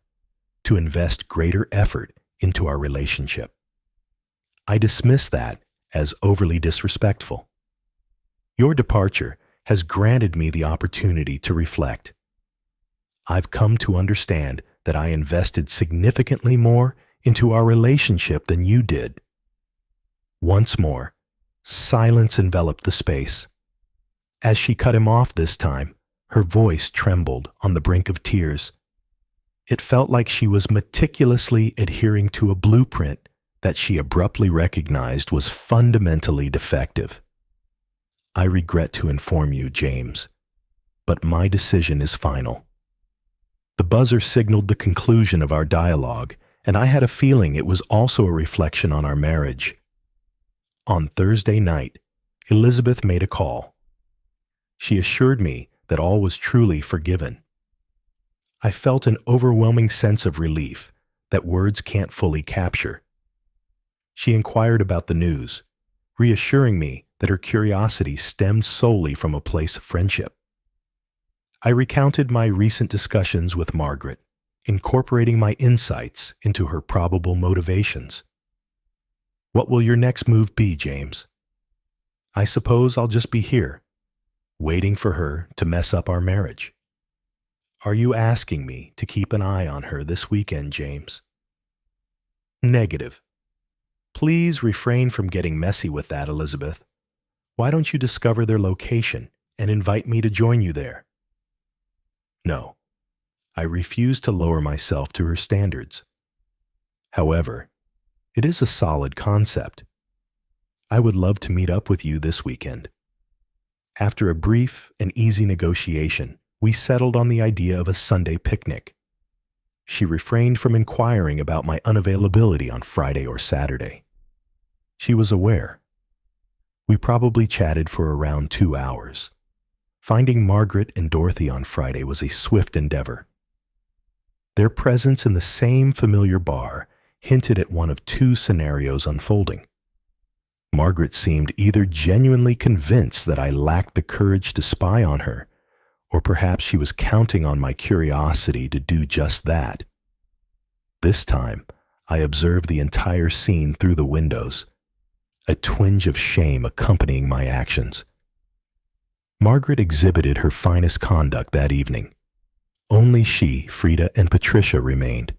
to invest greater effort into our relationship. I dismiss that as overly disrespectful. Your departure has granted me the opportunity to reflect. I've come to understand that I invested significantly more into our relationship than you did. Once more, silence enveloped the space. As she cut him off this time, her voice trembled on the brink of tears. It felt like she was meticulously adhering to a blueprint that she abruptly recognized was fundamentally defective. I regret to inform you, James, but my decision is final. The buzzer signaled the conclusion of our dialogue, and I had a feeling it was also a reflection on our marriage. On Thursday night, Elizabeth made a call. She assured me that all was truly forgiven. I felt an overwhelming sense of relief that words can't fully capture. She inquired about the news, reassuring me that her curiosity stemmed solely from a place of friendship. I recounted my recent discussions with Margaret, incorporating my insights into her probable motivations. What will your next move be, James? I suppose I'll just be here, waiting for her to mess up our marriage. Are you asking me to keep an eye on her this weekend, James? Negative. Please refrain from getting messy with that, Elizabeth. Why don't you discover their location and invite me to join you there? No, I refuse to lower myself to her standards. However, it is a solid concept. I would love to meet up with you this weekend. After a brief and easy negotiation, we settled on the idea of a Sunday picnic. She refrained from inquiring about my unavailability on Friday or Saturday. She was aware. We probably chatted for around 2 hours. Finding Margaret and Dorothy on Friday was a swift endeavor. Their presence in the same familiar bar hinted at one of two scenarios unfolding. Margaret seemed either genuinely convinced that I lacked the courage to spy on her, or perhaps she was counting on my curiosity to do just that. This time, I observed the entire scene through the windows, a twinge of shame accompanying my actions. Margaret exhibited her finest conduct that evening. Only she, Frida, and Patricia remained.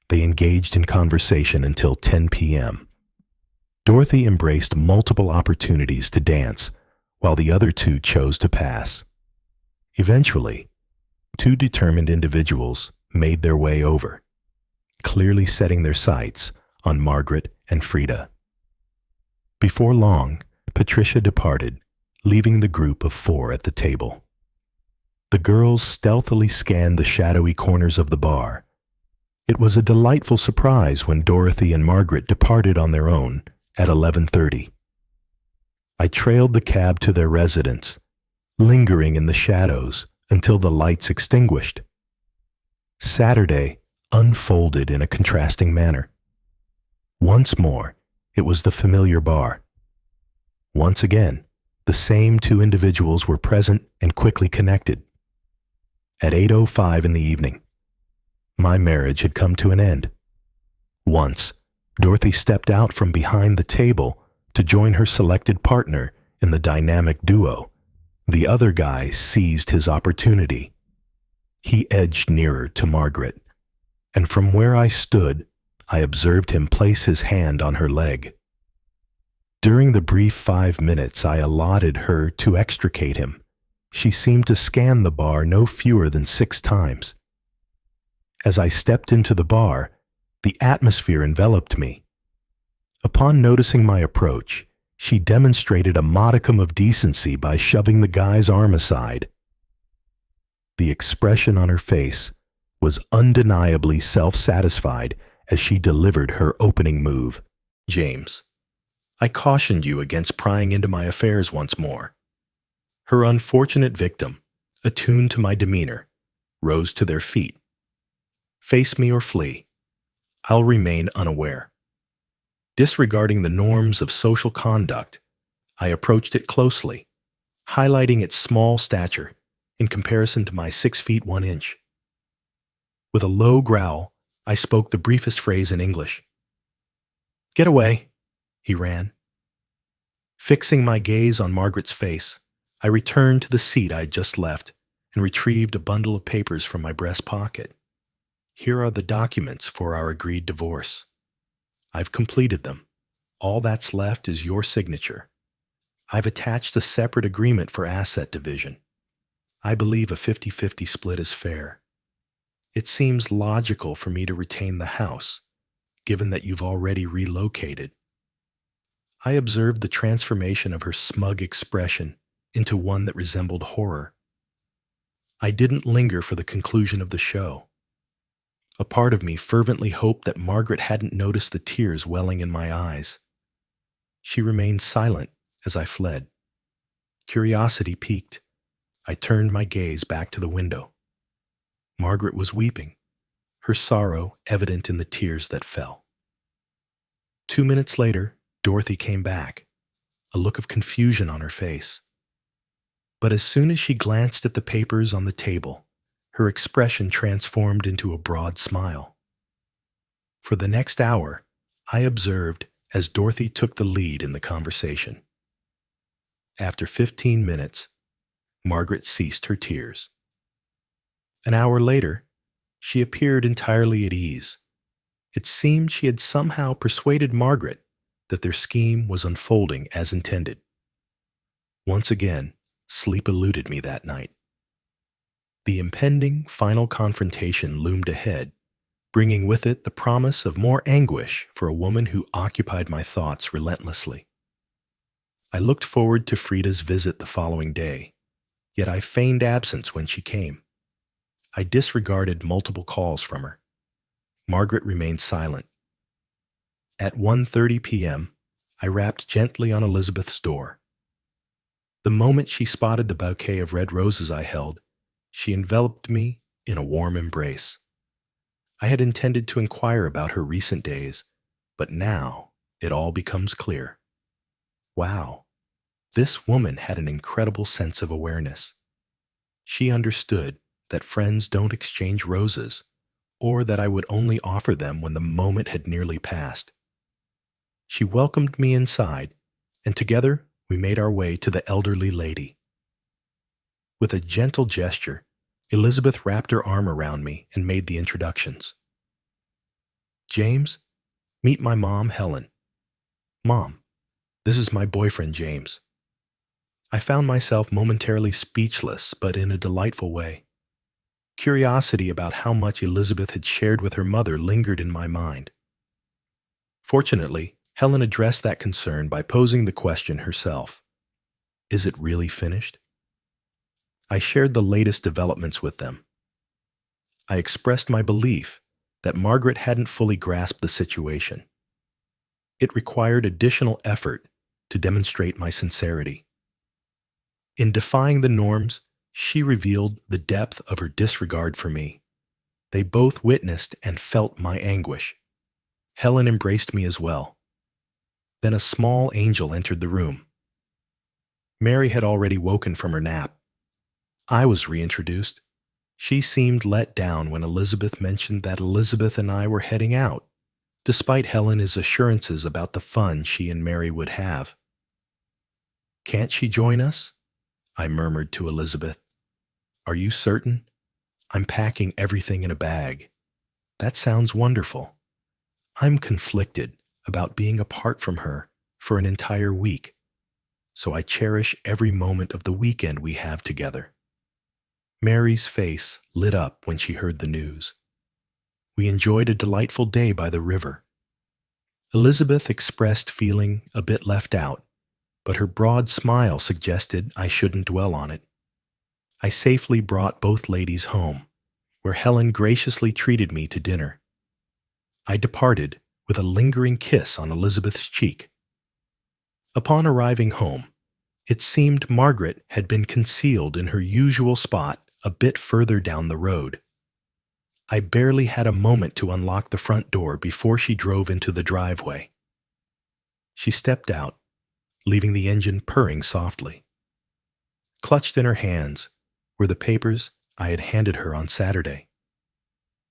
They engaged in conversation until 10 p.m. Dorothy embraced multiple opportunities to dance, while the other two chose to pass. Eventually, two determined individuals made their way over, clearly setting their sights on Margaret and Frida. Before long, Patricia departed, leaving the group of 4 at the table. The girls stealthily scanned the shadowy corners of the bar. It was a delightful surprise when Dorothy and Margaret departed on their own at 11:30. I trailed the cab to their residence, lingering in the shadows until the lights extinguished. Saturday unfolded in a contrasting manner. Once more, it was the familiar bar. Once again, the same two individuals were present and quickly connected. At 8:05 in the evening, my marriage had come to an end. Once, Dorothy stepped out from behind the table to join her selected partner in the dynamic duo. The other guy seized his opportunity. He edged nearer to Margaret, and from where I stood, I observed him place his hand on her leg. During the brief 5 minutes I allotted her to extricate him, she seemed to scan the bar no fewer than 6 times. As I stepped into the bar, the atmosphere enveloped me. Upon noticing my approach, she demonstrated a modicum of decency by shoving the guy's arm aside. The expression on her face was undeniably self-satisfied as she delivered her opening move. James, I cautioned you against prying into my affairs once more. Her unfortunate victim, attuned to my demeanor, rose to their feet. Face me or flee. I'll remain unaware. Disregarding the norms of social conduct, I approached it closely, highlighting its small stature in comparison to my 6 feet 1 inch. With a low growl, I spoke the briefest phrase in English. Get away, he ran. Fixing my gaze on Margaret's face, I returned to the seat I had just left and retrieved a bundle of papers from my breast pocket. Here are the documents for our agreed divorce. I've completed them. All that's left is your signature. I've attached a separate agreement for asset division. I believe a 50-50 split is fair. It seems logical for me to retain the house, given that you've already relocated. I observed the transformation of her smug expression into one that resembled horror. I didn't linger for the conclusion of the show. A part of me fervently hoped that Margaret hadn't noticed the tears welling in my eyes. She remained silent as I fled. Curiosity piqued. I turned my gaze back to the window. Margaret was weeping, her sorrow evident in the tears that fell. 2 minutes later, Dorothy came back, a look of confusion on her face. But as soon as she glanced at the papers on the table, her expression transformed into a broad smile. For the next hour, I observed as Dorothy took the lead in the conversation. After 15 minutes, Margaret ceased her tears. An hour later, she appeared entirely at ease. It seemed she had somehow persuaded Margaret that their scheme was unfolding as intended. Once again, sleep eluded me that night. The impending final confrontation loomed ahead, bringing with it the promise of more anguish for a woman who occupied my thoughts relentlessly. I looked forward to Frida's visit the following day, yet I feigned absence when she came. I disregarded multiple calls from her. Margaret remained silent. At 1:30 p.m., I rapped gently on Elizabeth's door. The moment she spotted the bouquet of red roses I held, she enveloped me in a warm embrace. I had intended to inquire about her recent days, but now it all becomes clear. Wow, this woman had an incredible sense of awareness. She understood that friends don't exchange roses, or that I would only offer them when the moment had nearly passed. She welcomed me inside, and together we made our way to the elderly lady. With a gentle gesture, Elizabeth wrapped her arm around me and made the introductions. James, meet my mom, Helen. Mom, this is my boyfriend, James. I found myself momentarily speechless, but in a delightful way. Curiosity about how much Elizabeth had shared with her mother lingered in my mind. Fortunately, Helen addressed that concern by posing the question herself. Is it really finished? I shared the latest developments with them. I expressed my belief that Margaret hadn't fully grasped the situation. It required additional effort to demonstrate my sincerity. In defying the norms, she revealed the depth of her disregard for me. They both witnessed and felt my anguish. Helen embraced me as well. Then a small angel entered the room. Mary had already woken from her nap. I was reintroduced. She seemed let down when Elizabeth mentioned that Elizabeth and I were heading out, despite Helen's assurances about the fun she and Mary would have. "Can't she join us?" I murmured to Elizabeth. "Are you certain? I'm packing everything in a bag." "That sounds wonderful." I'm conflicted about being apart from her for an entire week, so I cherish every moment of the weekend we have together. Mary's face lit up when she heard the news. We enjoyed a delightful day by the river. Elizabeth expressed feeling a bit left out, but her broad smile suggested I shouldn't dwell on it. I safely brought both ladies home, where Helen graciously treated me to dinner. I departed with a lingering kiss on Elizabeth's cheek. Upon arriving home, it seemed Margaret had been concealed in her usual spot a bit further down the road. I barely had a moment to unlock the front door before she drove into the driveway. She stepped out, leaving the engine purring softly. Clutched in her hands were the papers I had handed her on Saturday.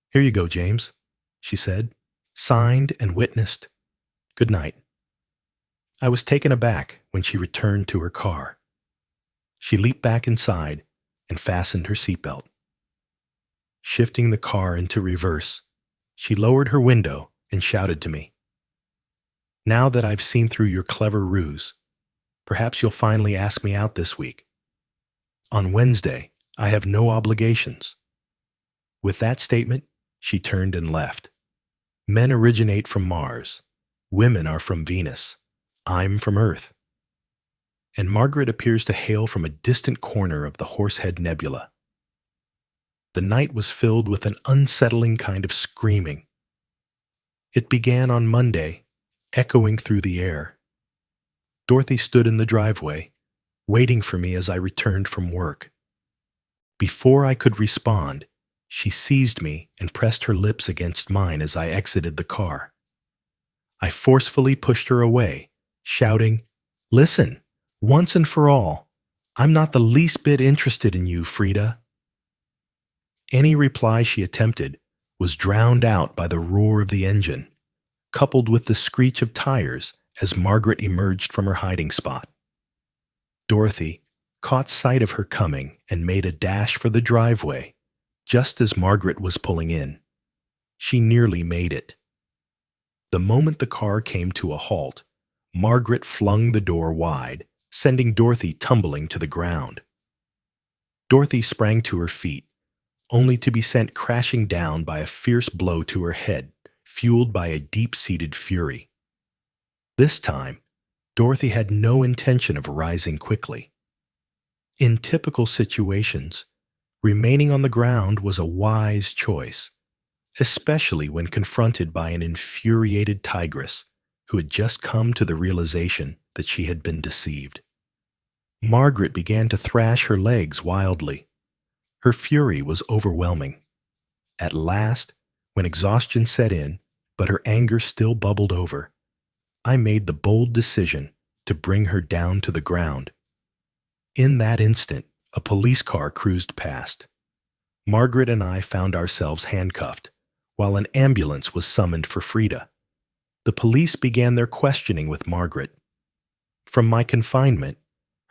"Here you go, James," she said. "Signed and witnessed. Good night." I was taken aback when she returned to her car. She leaped back inside and fastened her seatbelt. Shifting the car into reverse, she lowered her window and shouted to me, "Now that I've seen through your clever ruse, perhaps you'll finally ask me out this week. On Wednesday, I have no obligations." With that statement, she turned and left. Men originate from Mars. Women are from Venus. I'm from Earth. And Margaret appears to hail from a distant corner of the Horsehead Nebula. The night was filled with an unsettling kind of screaming. It began on Monday, echoing through the air. Dorothy stood in the driveway, waiting for me as I returned from work. Before I could respond, she seized me and pressed her lips against mine as I exited the car. I forcefully pushed her away, shouting, "Listen, once and for all, I'm not the least bit interested in you, Frida." Any reply she attempted was drowned out by the roar of the engine, coupled with the screech of tires as Margaret emerged from her hiding spot. Dorothy caught sight of her coming and made a dash for the driveway, just as Margaret was pulling in. She nearly made it. The moment the car came to a halt, Margaret flung the door wide, sending Dorothy tumbling to the ground. Dorothy sprang to her feet, only to be sent crashing down by a fierce blow to her head, fueled by a deep-seated fury. This time, Dorothy had no intention of rising quickly. In typical situations, remaining on the ground was a wise choice, especially when confronted by an infuriated tigress who had just come to the realization that she had been deceived. Margaret began to thrash her legs wildly. Her fury was overwhelming. At last, when exhaustion set in, but her anger still bubbled over, I made the bold decision to bring her down to the ground. In that instant, a police car cruised past. Margaret and I found ourselves handcuffed, while an ambulance was summoned for Frida. The police began their questioning with Margaret. From my confinement,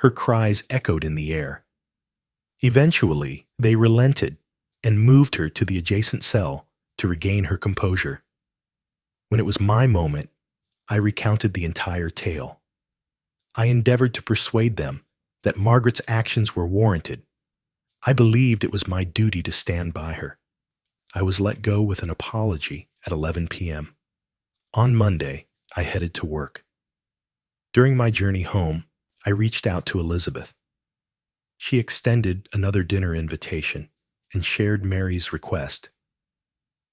her cries echoed in the air. Eventually, they relented and moved her to the adjacent cell to regain her composure. When it was my moment, I recounted the entire tale. I endeavored to persuade them that Margaret's actions were warranted. I believed it was my duty to stand by her. I was let go with an apology at 11 p.m. On Monday, I headed to work. During my journey home, I reached out to Elizabeth. She extended another dinner invitation and shared Mary's request.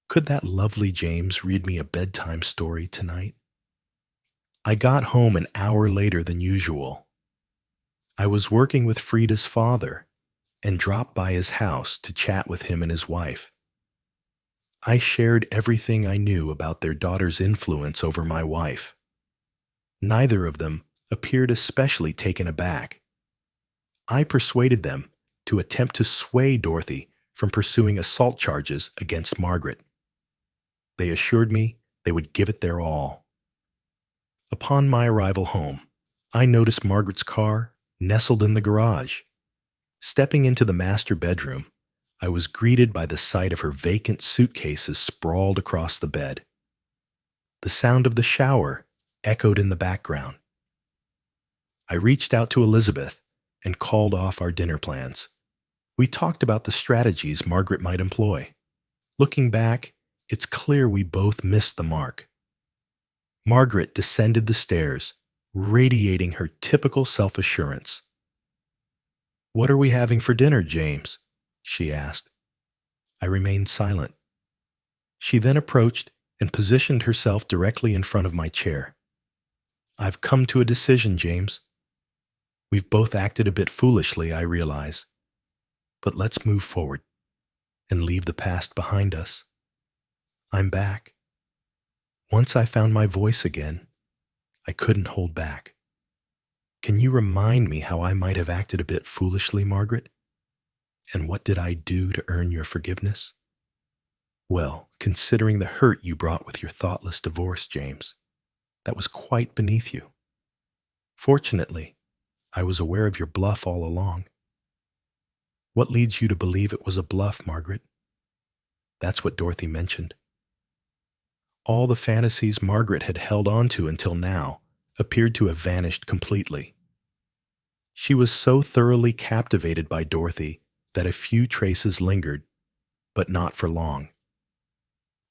Could that lovely James read me a bedtime story tonight? I got home an hour later than usual. I was working with Frida's father and dropped by his house to chat with him and his wife. I shared everything I knew about their daughter's influence over my wife. Neither of them appeared especially taken aback. I persuaded them to attempt to sway Dorothy from pursuing assault charges against Margaret. They assured me they would give it their all. Upon my arrival home, I noticed Margaret's car nestled in the garage. Stepping into the master bedroom, I was greeted by the sight of her vacant suitcases sprawled across the bed. The sound of the shower echoed in the background. I reached out to Elizabeth and called off our dinner plans. We talked about the strategies Margaret might employ. Looking back, it's clear we both missed the mark. Margaret descended the stairs, radiating her typical self-assurance. "What are we having for dinner, James?" she asked. I remained silent. She then approached and positioned herself directly in front of my chair. "I've come to a decision, James. We've both acted a bit foolishly, I realize. But let's move forward and leave the past behind us. I'm back. Once I found my voice again, I couldn't hold back. Can you remind me how I might have acted a bit foolishly, Margaret? And what did I do to earn your forgiveness?" "Well, considering the hurt you brought with your thoughtless divorce, James, that was quite beneath you. Fortunately, I was aware of your bluff all along." "What leads you to believe it was a bluff, Margaret?" "That's what Dorothy mentioned." All the fantasies Margaret had held on to until now appeared to have vanished completely. She was so thoroughly captivated by Dorothy that a few traces lingered, but not for long.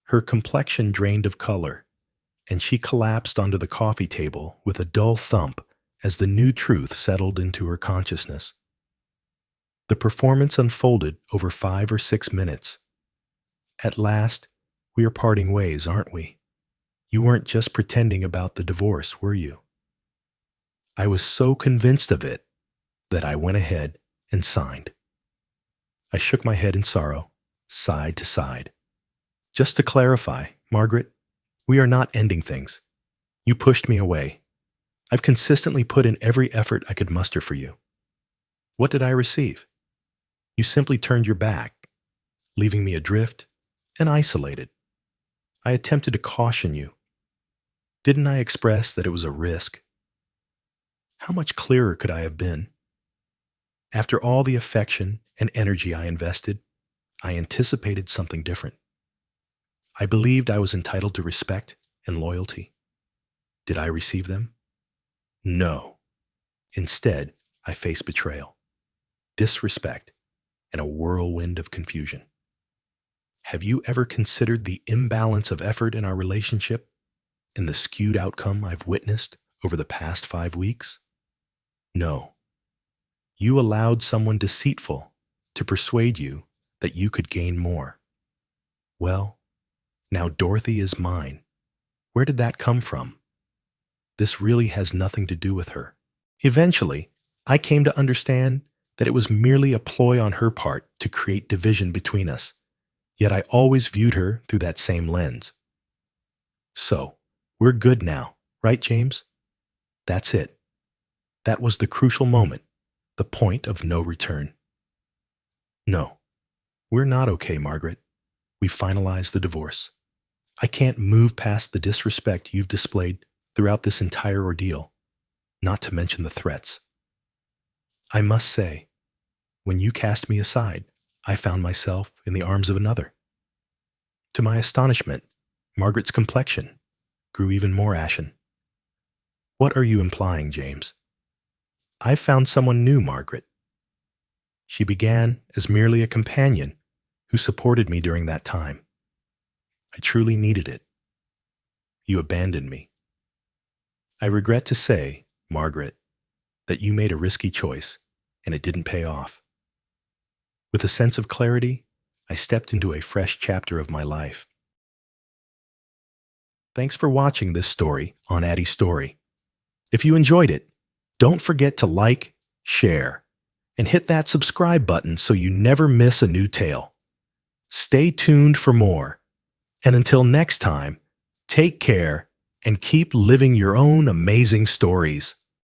Her complexion drained of color, and she collapsed onto the coffee table with a dull thump as the new truth settled into her consciousness. The performance unfolded over 5 or 6 minutes. "At last, we are parting ways, aren't we? You weren't just pretending about the divorce, were you?" I was so convinced of it that I went ahead and signed. I shook my head in sorrow, side to side. "Just to clarify, Margaret, we are not ending things. You pushed me away. I've consistently put in every effort I could muster for you. What did I receive? You simply turned your back, leaving me adrift and isolated. I attempted to caution you. Didn't I express that it was a risk? How much clearer could I have been? After all the affection and energy I invested, I anticipated something different. I believed I was entitled to respect and loyalty. Did I receive them? No. Instead, I faced betrayal, disrespect, and a whirlwind of confusion. Have you ever considered the imbalance of effort in our relationship and the skewed outcome I've witnessed over the past 5 weeks? No. You allowed someone deceitful to persuade you that you could gain more. Well, now Dorothy is mine. Where did that come from? This really has nothing to do with her. Eventually, I came to understand that it was merely a ploy on her part to create division between us, yet I always viewed her through that same lens. So, we're good now, right, James? That's it. That was the crucial moment, the point of no return. No, we're not okay, Margaret. We finalized the divorce. I can't move past the disrespect you've displayed throughout this entire ordeal, not to mention the threats. I must say, when you cast me aside, I found myself in the arms of another. To my astonishment, Margaret's complexion grew even more ashen. What are you implying, James? I've found someone new, Margaret. She began as merely a companion who supported me during that time. I truly needed it. You abandoned me. I regret to say, Margaret, that you made a risky choice and it didn't pay off. With a sense of clarity, I stepped into a fresh chapter of my life. Thanks for watching this story on Addy's Story. If you enjoyed it, don't forget to like, share, and hit that subscribe button so you never miss a new tale. Stay tuned for more. And until next time, take care and keep living your own amazing stories.